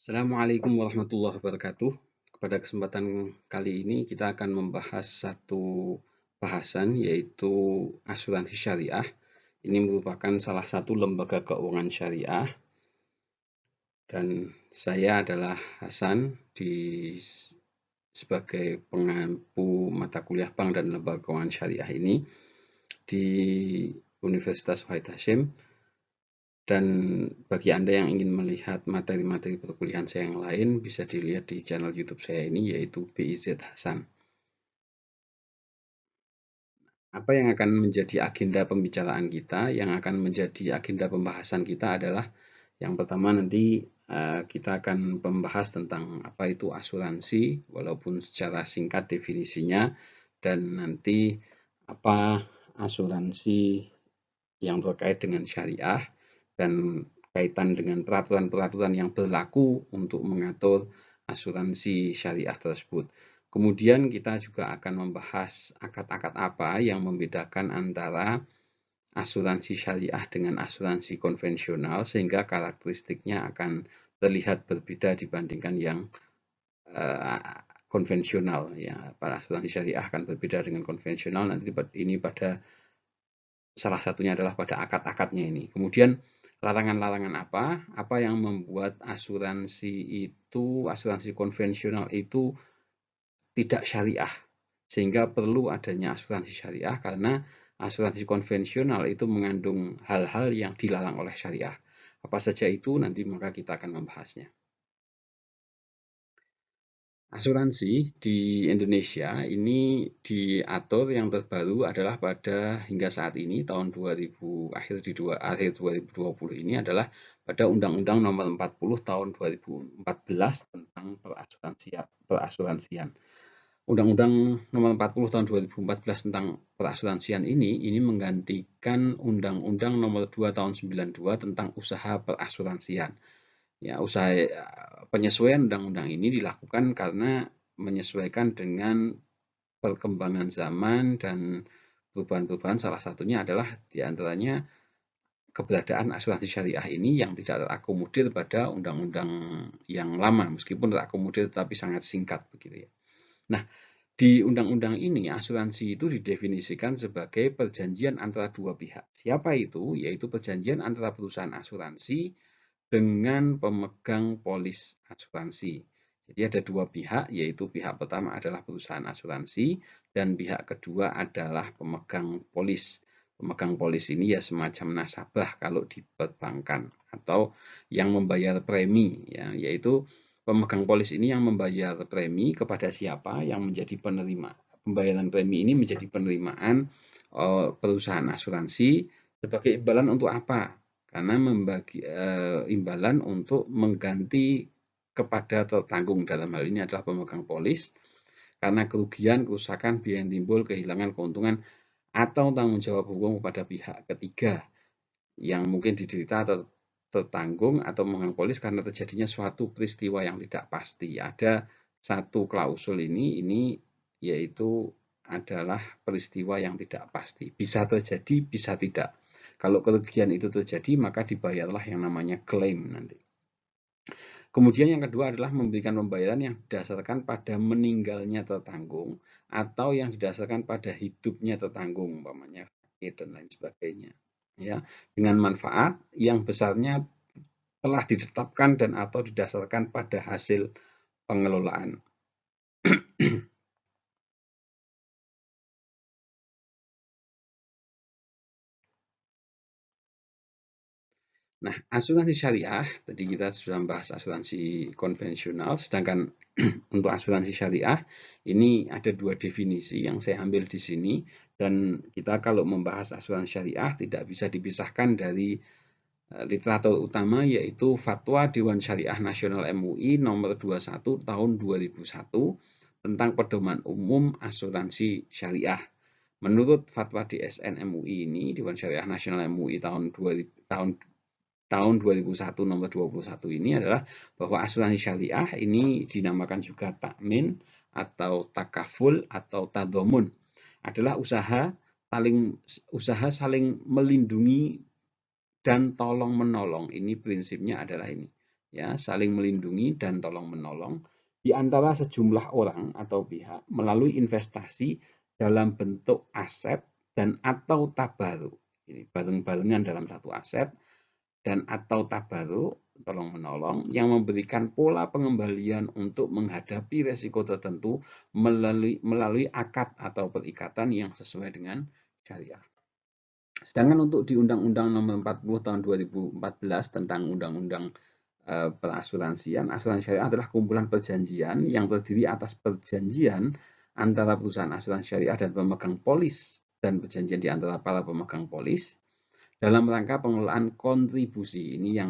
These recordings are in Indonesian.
Assalamualaikum warahmatullahi wabarakatuh. Pada kesempatan kali ini kita akan membahas satu bahasan yaitu asuransi syariah. Ini merupakan salah satu lembaga keuangan syariah dan saya adalah Hasan sebagai pengampu mata kuliah Bank dan Lembaga Keuangan Syariah ini di Universitas Wahid Hasyim. Dan bagi Anda yang ingin melihat materi-materi perkuliahan saya yang lain, bisa dilihat di channel YouTube saya ini, yaitu BIZ Hasan. Apa yang akan menjadi agenda pembicaraan kita, yang akan menjadi agenda pembahasan kita adalah yang pertama nanti kita akan membahas tentang apa itu asuransi, walaupun secara singkat definisinya, dan nanti apa asuransi yang terkait dengan syariah, dan kaitan dengan peraturan-peraturan yang berlaku untuk mengatur asuransi syariah tersebut. Kemudian kita juga akan membahas akad-akad apa yang membedakan antara asuransi syariah dengan asuransi konvensional sehingga karakteristiknya akan terlihat berbeda dibandingkan yang konvensional ya. Para asuransi syariah akan berbeda dengan konvensional, nanti ini pada salah satunya adalah pada akad-akadnya ini. Kemudian larangan-larangan apa yang membuat asuransi konvensional itu tidak syariah, sehingga perlu adanya asuransi syariah karena asuransi konvensional itu mengandung hal-hal yang dilarang oleh syariah. Apa saja itu nanti maka kita akan membahasnya. Asuransi di Indonesia ini diatur yang terbaru adalah pada hingga saat ini tahun 2000 akhir 2020 ini adalah pada Undang-Undang Nomor 40 tahun 2014 tentang perasuransian. Undang-Undang Nomor 40 tahun 2014 tentang perasuransian ini menggantikan Undang-Undang Nomor 2 tahun 92 tentang usaha perasuransian. Ya, usaha penyesuaian undang-undang ini dilakukan karena menyesuaikan dengan perkembangan zaman dan perubahan-perubahan, salah satunya adalah diantaranya keberadaan asuransi syariah ini yang tidak terakomodir pada undang-undang yang lama, meskipun terakomodir tetapi sangat singkat begitu ya. Nah, di undang-undang ini asuransi itu didefinisikan sebagai perjanjian antara dua pihak. Siapa itu? Yaitu perjanjian antara perusahaan asuransi dengan pemegang polis asuransi. Jadi ada dua pihak, yaitu pihak pertama adalah perusahaan asuransi dan pihak kedua adalah pemegang polis. Pemegang polis ini ya semacam nasabah kalau di perbankan atau yang membayar premi ya, yaitu pemegang polis ini yang membayar premi kepada siapa yang menjadi penerima. Pembayaran premi ini menjadi penerimaan perusahaan asuransi sebagai imbalan untuk apa? Karena membagi imbalan untuk mengganti kepada tertanggung, dalam hal ini adalah pemegang polis, karena kerugian, kerusakan, biaya yang timbul, kehilangan, keuntungan, atau tanggung jawab hukum kepada pihak ketiga yang mungkin diderita atau tertanggung atau pemegang polis karena terjadinya suatu peristiwa yang tidak pasti. Ada satu klausul ini yaitu adalah peristiwa yang tidak pasti. Bisa terjadi, bisa tidak. Kalau kerugian itu terjadi, maka dibayarlah yang namanya klaim nanti. Kemudian yang kedua adalah memberikan pembayaran yang didasarkan pada meninggalnya tertanggung atau yang didasarkan pada hidupnya tertanggung, umpamanya sakit dan lain sebagainya. Ya, dengan manfaat yang besarnya telah ditetapkan dan atau didasarkan pada hasil pengelolaan. Nah, asuransi syariah, tadi kita sudah membahas asuransi konvensional, sedangkan untuk asuransi syariah, ini ada dua definisi yang saya ambil di sini, dan kita kalau membahas asuransi syariah tidak bisa dipisahkan dari literatur utama, yaitu Fatwa Dewan Syariah Nasional MUI nomor 21 tahun 2001 tentang pedoman umum asuransi syariah. Menurut Fatwa DSN MUI ini, Dewan Syariah Nasional MUI tahun 2001 nomor 21 ini adalah bahwa asuransi syariah ini dinamakan juga takmin atau takaful atau tadomun, adalah usaha saling melindungi dan tolong menolong. Ini prinsipnya adalah ini. ya, saling melindungi dan tolong-menolong di antara sejumlah orang atau pihak melalui investasi dalam bentuk aset dan atau tabaruk. Ini bareng-barengan dalam satu aset dan atau tabaruk, tolong-menolong, yang memberikan pola pengembalian untuk menghadapi resiko tertentu melalui akad atau perikatan yang sesuai dengan syariah. Sedangkan untuk di Undang-Undang Nomor 40 Tahun 2014 tentang Undang-Undang Perasuransian, asuransi syariah adalah kumpulan perjanjian yang terdiri atas perjanjian antara perusahaan asuransi syariah dan pemegang polis dan perjanjian di antara para pemegang polis dalam rangka pengelolaan kontribusi. Ini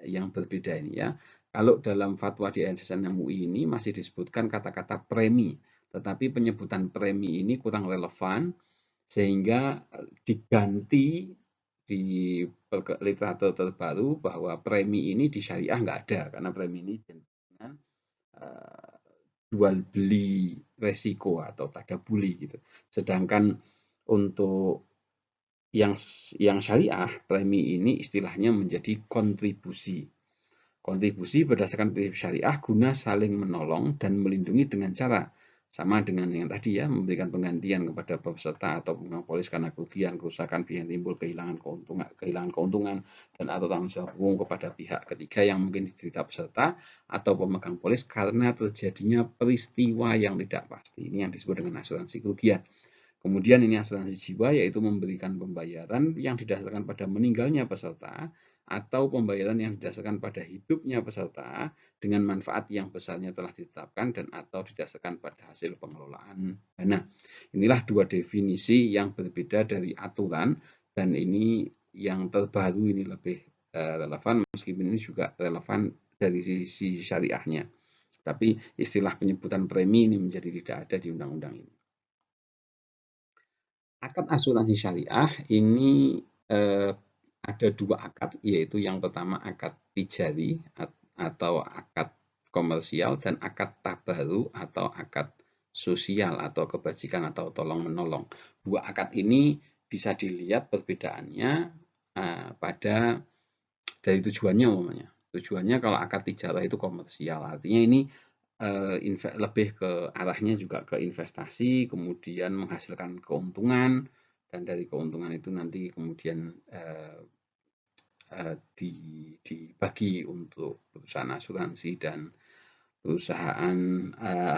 yang berbeda ini ya. Kalau dalam fatwa di yayasan MUI ini masih disebutkan kata-kata premi, tetapi penyebutan premi ini kurang relevan sehingga diganti di literatur terbaru bahwa premi ini di syariah nggak ada, karena premi ini dengan jual beli resiko atau tadabuli gitu. Sedangkan untuk yang syariah, premi ini istilahnya menjadi kontribusi. Kontribusi berdasarkan prinsip syariah guna saling menolong dan melindungi dengan cara sama dengan yang tadi ya, memberikan penggantian kepada peserta atau pemegang polis karena kerugian, kerusakan, pihak yang timbul, kehilangan keuntungan dan atau tanggung jawab umum kepada pihak ketiga yang mungkin diderita peserta atau pemegang polis karena terjadinya peristiwa yang tidak pasti. Ini yang disebut dengan asuransi kerugian. Kemudian ini asuransi jiwa, yaitu memberikan pembayaran yang didasarkan pada meninggalnya peserta atau pembayaran yang didasarkan pada hidupnya peserta dengan manfaat yang besarnya telah ditetapkan dan atau didasarkan pada hasil pengelolaan dana. Inilah dua definisi yang berbeda dari aturan, dan ini yang terbaru ini lebih relevan, meskipun ini juga relevan dari sisi syariahnya. Tapi istilah penyebutan premi ini menjadi tidak ada di undang-undang ini. Akad asuransi syariah ini ada dua akad, yaitu yang pertama akad tijari atau akad komersial dan akad tabaru atau akad sosial atau kebajikan atau tolong-menolong. Dua akad ini bisa dilihat perbedaannya pada dari tujuannya umpamanya. Tujuannya kalau akad tijarah itu komersial, artinya ini lebih ke arahnya juga ke investasi, kemudian menghasilkan keuntungan, dan dari keuntungan itu nanti kemudian dibagi untuk perusahaan asuransi dan perusahaan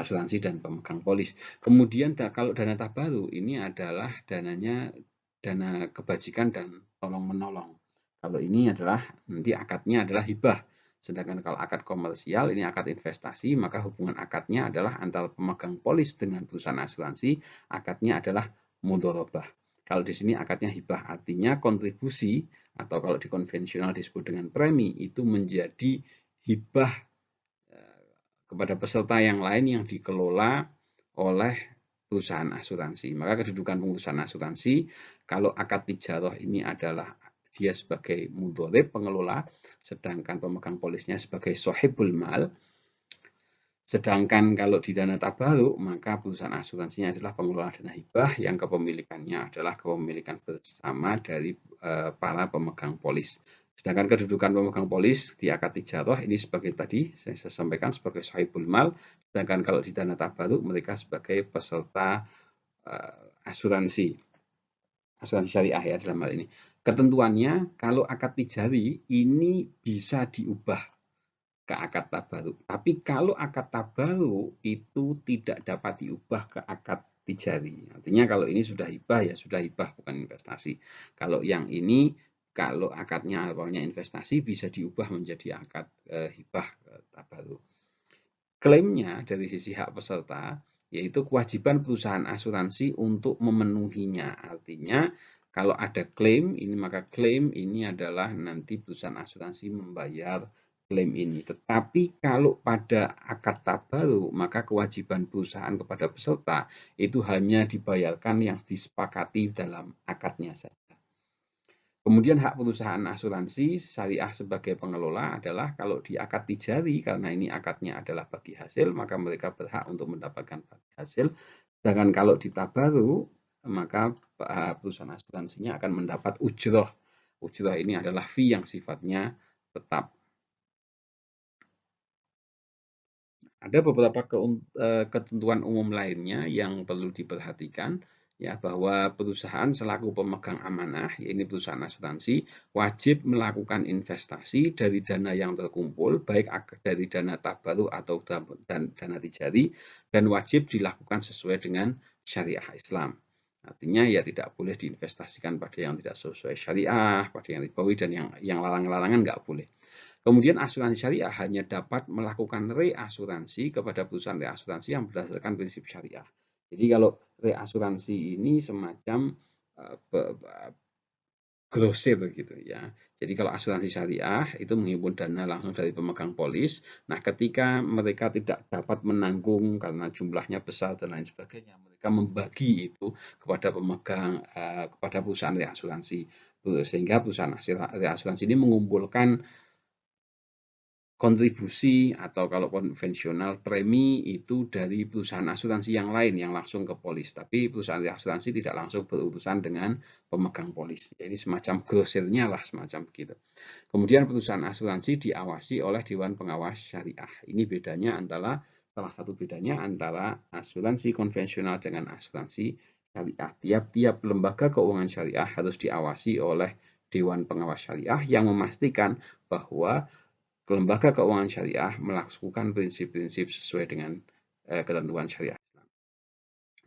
asuransi dan pemegang polis. Kemudian kalau dana tabaru ini adalah dana kebajikan dan tolong-menolong. Kalau ini adalah nanti akadnya adalah hibah. Sedangkan kalau akad komersial ini akad investasi, maka hubungan akadnya adalah antara pemegang polis dengan perusahaan asuransi, akadnya adalah mudharabah. Kalau di sini akadnya hibah, artinya kontribusi atau kalau di konvensional disebut dengan premi itu menjadi hibah kepada peserta yang lain yang dikelola oleh perusahaan asuransi. Maka kedudukan perusahaan asuransi, kalau akad tijarah ini adalah dia sebagai mudharib, pengelola, sedangkan pemegang polisnya sebagai sohibul mal. Sedangkan kalau di dana tabaruk, maka perusahaan asuransinya adalah pengelola dana hibah yang kepemilikannya adalah kepemilikan bersama dari para pemegang polis. Sedangkan kedudukan pemegang polis di akad tijarah ini sebagai tadi saya sampaikan sebagai sohibul mal, sedangkan kalau di dana tabaruk mereka sebagai peserta asuransi syariah ya dalam hal ini. Ketentuannya kalau akad tijari ini bisa diubah ke akad tabaruk. Tapi kalau akad tabaruk itu tidak dapat diubah ke akad tijari. Artinya kalau ini sudah hibah ya sudah hibah, bukan investasi. Kalau yang ini kalau akadnya awalnya investasi bisa diubah menjadi akad hibah tabaruk. Klaimnya dari sisi hak peserta yaitu kewajiban perusahaan asuransi untuk memenuhinya. Artinya kalau ada klaim ini, maka klaim ini adalah nanti perusahaan asuransi membayar klaim ini. Tetapi kalau pada akad tabaruk, maka kewajiban perusahaan kepada peserta itu hanya dibayarkan yang disepakati dalam akadnya saja. Kemudian hak perusahaan asuransi syariah sebagai pengelola adalah kalau di akad tijari, karena ini akadnya adalah bagi hasil, maka mereka berhak untuk mendapatkan bagi hasil. Sedangkan kalau di tabaruk, maka perusahaan asuransinya akan mendapat ujroh. Ujroh ini adalah fee yang sifatnya tetap. Ada beberapa ketentuan umum lainnya yang perlu diperhatikan, ya, bahwa perusahaan selaku pemegang amanah, yaitu perusahaan asuransi, wajib melakukan investasi dari dana yang terkumpul, baik dari dana tabaruk atau dana tijari, dan wajib dilakukan sesuai dengan syariah Islam. Artinya ya tidak boleh diinvestasikan pada yang tidak sesuai syariah, pada yang ribawi, dan yang larang-larangan nggak boleh. Kemudian asuransi syariah hanya dapat melakukan reasuransi kepada perusahaan reasuransi yang berdasarkan prinsip syariah. Jadi kalau reasuransi ini semacam grosir gitu ya. Jadi kalau asuransi syariah itu menghimpun dana langsung dari pemegang polis. Nah, ketika mereka tidak dapat menanggung karena jumlahnya besar dan lain sebagainya, mereka membagi itu kepada pemegang kepada perusahaan reasuransi. Sehingga perusahaan reasuransi ini mengumpulkan kontribusi atau kalau konvensional premi itu dari perusahaan asuransi yang lain yang langsung ke polis. Tapi perusahaan asuransi tidak langsung berurusan dengan pemegang polis. Ini semacam grosirnya lah semacam begitu. Kemudian perusahaan asuransi diawasi oleh Dewan Pengawas Syariah. Ini bedanya antara salah satu bedanya antara asuransi konvensional dengan asuransi syariah. Tiap-tiap lembaga keuangan syariah harus diawasi oleh Dewan Pengawas Syariah yang memastikan bahwa lembaga keuangan syariah melakukan prinsip-prinsip sesuai dengan ketentuan syariah.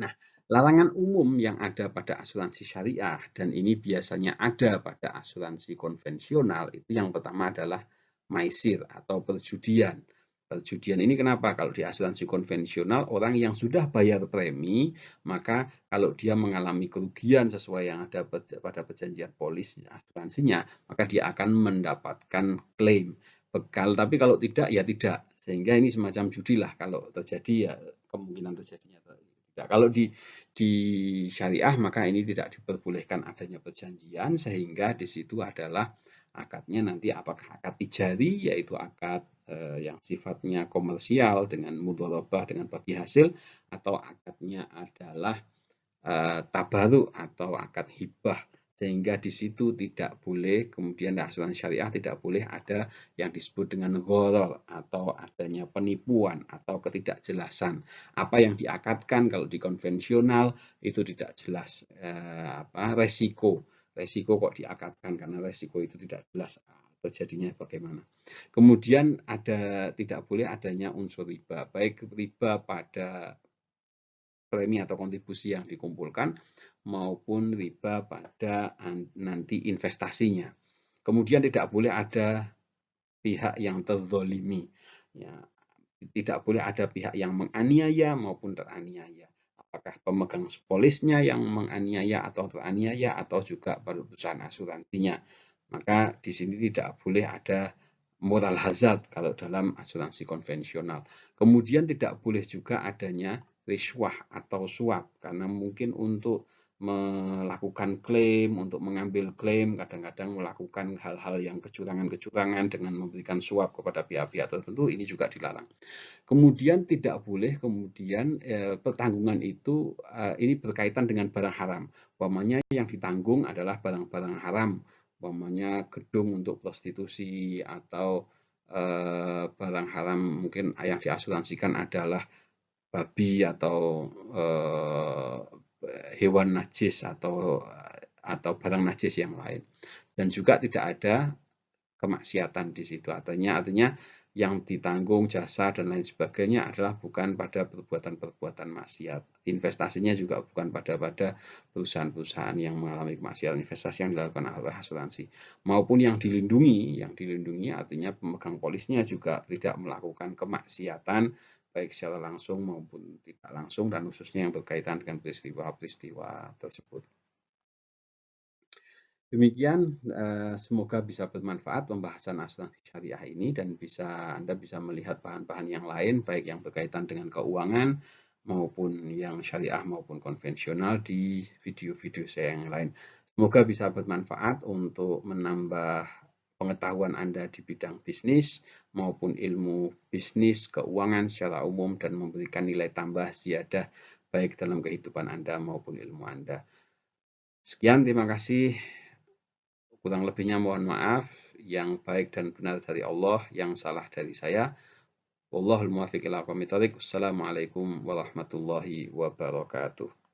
Nah, larangan umum yang ada pada asuransi syariah dan ini biasanya ada pada asuransi konvensional itu yang pertama adalah maisir atau perjudian. Perjudian ini kenapa? Kalau di asuransi konvensional orang yang sudah bayar premi, maka kalau dia mengalami kerugian sesuai yang ada pada perjanjian polis asuransinya, maka dia akan mendapatkan klaim bekal. Tapi kalau tidak, ya tidak. Sehingga ini semacam judi lah. Kalau terjadi, ya kemungkinan terjadinya tidak. Kalau di syariah, maka ini tidak diperbolehkan adanya perjanjian, sehingga di situ adalah akadnya nanti apakah akad ijari, yaitu akad yang sifatnya komersial dengan mudharabah dengan bagi hasil, atau akadnya adalah tabaruk atau akad hibah, sehingga di situ tidak boleh, kemudian asuransi syariah tidak boleh ada yang disebut dengan gharar atau adanya penipuan atau ketidakjelasan. Apa yang diakadkan kalau di konvensional itu tidak jelas resiko. Resiko kok diakadkan karena resiko itu tidak jelas terjadinya bagaimana. Kemudian tidak boleh adanya unsur riba, baik riba pada premi atau kontribusi yang dikumpulkan maupun riba pada nanti investasinya. Kemudian tidak boleh ada pihak yang terzolimi. Ya, tidak boleh ada pihak yang menganiaya maupun teraniaya. Apakah pemegang polisnya yang menganiaya atau teraniaya atau juga perusahaan asuransinya. Maka di sini tidak boleh ada moral hazard kalau dalam asuransi konvensional. Kemudian tidak boleh juga adanya riswah atau suap karena mungkin untuk melakukan klaim, untuk mengambil klaim, kadang-kadang melakukan hal-hal yang kecurangan-kecurangan dengan memberikan suap kepada pihak-pihak tertentu, ini juga dilarang. Kemudian tidak boleh kemudian pertanggungan itu ini berkaitan dengan barang haram. Umpamanya yang ditanggung adalah barang-barang haram, umpamanya gedung untuk prostitusi atau barang haram mungkin yang diasuransikan adalah babi atau hewan najis atau barang najis yang lain. Dan juga tidak ada kemaksiatan di situ. Artinya yang ditanggung jasa dan lain sebagainya adalah bukan pada perbuatan-perbuatan maksiat. Investasinya juga bukan pada perusahaan-perusahaan yang mengalami kemaksiatan, investasi yang dilakukan oleh asuransi. Maupun yang dilindungi artinya pemegang polisnya juga tidak melakukan kemaksiatan baik secara langsung maupun tidak langsung dan khususnya yang berkaitan dengan peristiwa-peristiwa tersebut. Demikian, semoga bisa bermanfaat pembahasan asuransi syariah ini dan Anda bisa melihat bahan-bahan yang lain, baik yang berkaitan dengan keuangan maupun yang syariah maupun konvensional di video-video saya yang lain. Semoga bisa bermanfaat untuk menambah pengetahuan Anda di bidang bisnis maupun ilmu bisnis, keuangan secara umum dan memberikan nilai tambah ziyadah baik dalam kehidupan Anda maupun ilmu Anda. Sekian, terima kasih. Kurang lebihnya mohon maaf, yang baik dan benar dari Allah, yang salah dari saya. Wallahul muwaffiq ila aqwamit thoriq. Wassalamualaikum warahmatullahi wabarakatuh.